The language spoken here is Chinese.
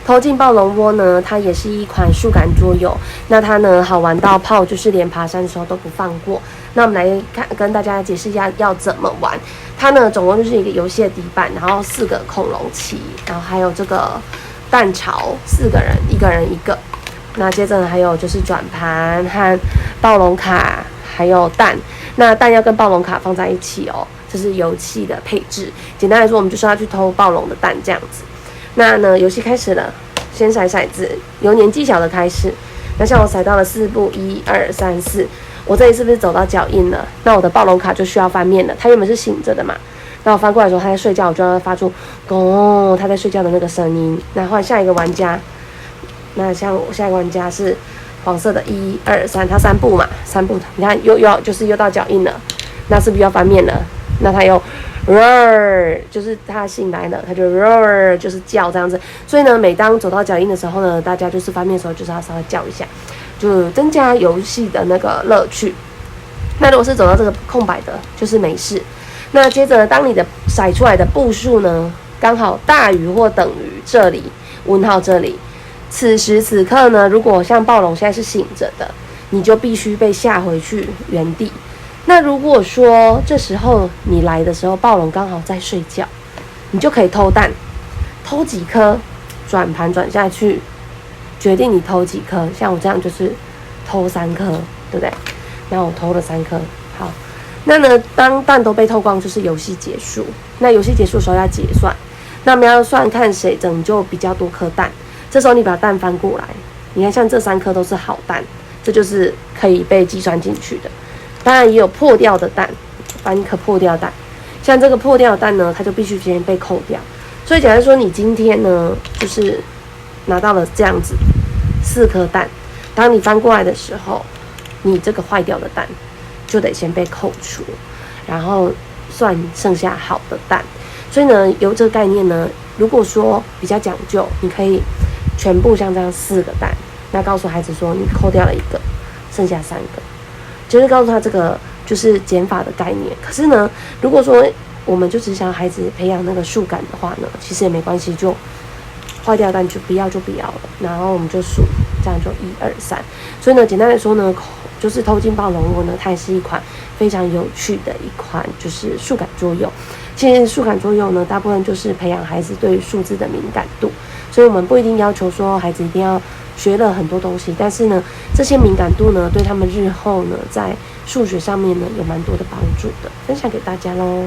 偷进暴龙窝呢，它也是一款数感桌游。那它呢好玩到炮就是连爬山的时候都不放过。那我们来跟大家解释一下要怎么玩。它呢总共就是一个游戏的底板，然后4个恐龙旗，然后还有这个蛋巢，4个人，1个人1个。那接着还有就是转盘和暴龙卡，还有蛋。那蛋要跟暴龙卡放在一起哦，这是游戏的配置。简单来说，我们就是要去偷暴龙的蛋这样子。那呢，游戏开始了，先骰骰子，由年纪小的开始。那像我骰到了4步，1、2、3、4，我这里是不是走到脚印了？那我的暴龙卡就需要翻面了。它原本是醒着的嘛，那我翻过来的时候，它在睡觉，我就要发出咚，它在睡觉的那个声音。那换下一个玩家，那像我下一个玩家是黄色的，1、2、3，它3步嘛，3步，你看又到脚印了，那是不是要翻面了？那它又roar， 就是它醒来了，它就 roar， 就是叫这样子。所以呢，每当走到脚印的时候呢，大家就是翻面的时候就是要稍微叫一下，就增加游戏的那个乐趣。那如果是走到这个空白的，就是没事。那接着，当你的骰出来的步数呢，刚好大于或等于这里问号这里，此时此刻呢，如果像暴龙现在是醒着的，你就必须被下回去原地。那如果说这时候你来的时候，暴龙刚好在睡觉，你就可以偷蛋，偷几颗，转盘转下去，决定你偷几颗。像我这样就是偷3颗，对不对？那我偷了3颗，好。那呢，当蛋都被偷光，就是游戏结束。那游戏结束的时候要结算，那我们要算看谁拯救比较多颗蛋。这时候你把蛋翻过来，你看像这3颗都是好蛋，这就是可以被计算进去的。当然也有破掉的蛋，翻一颗破掉蛋，像这个破掉的蛋呢，它就必须先被扣掉。所以假如说你今天呢，就是拿到了这样子4颗蛋，当你翻过来的时候，你这个坏掉的蛋就得先被扣除，然后算剩下好的蛋。所以呢，有这个概念呢，如果说比较讲究，你可以全部像这样4个蛋，那告诉孩子说你扣掉了1个，剩下3个。就是告诉他这个就是减法的概念。可是呢，如果说我们就只想孩子培养那个数感的话呢，其实也没关系，就坏掉蛋就不要了，然后我们就数，这样就1、2、3。所以呢，简单来说呢，就是偷进暴龙窝呢，它也是一款非常有趣的一款就是数感桌游。其实数感桌游呢，大部分就是培养孩子对于数字的敏感度，所以我们不一定要求说孩子一定要学了很多东西，但是呢，这些敏感度呢，对他们日后呢，在数学上面呢，有蛮多的帮助的，分享给大家咯。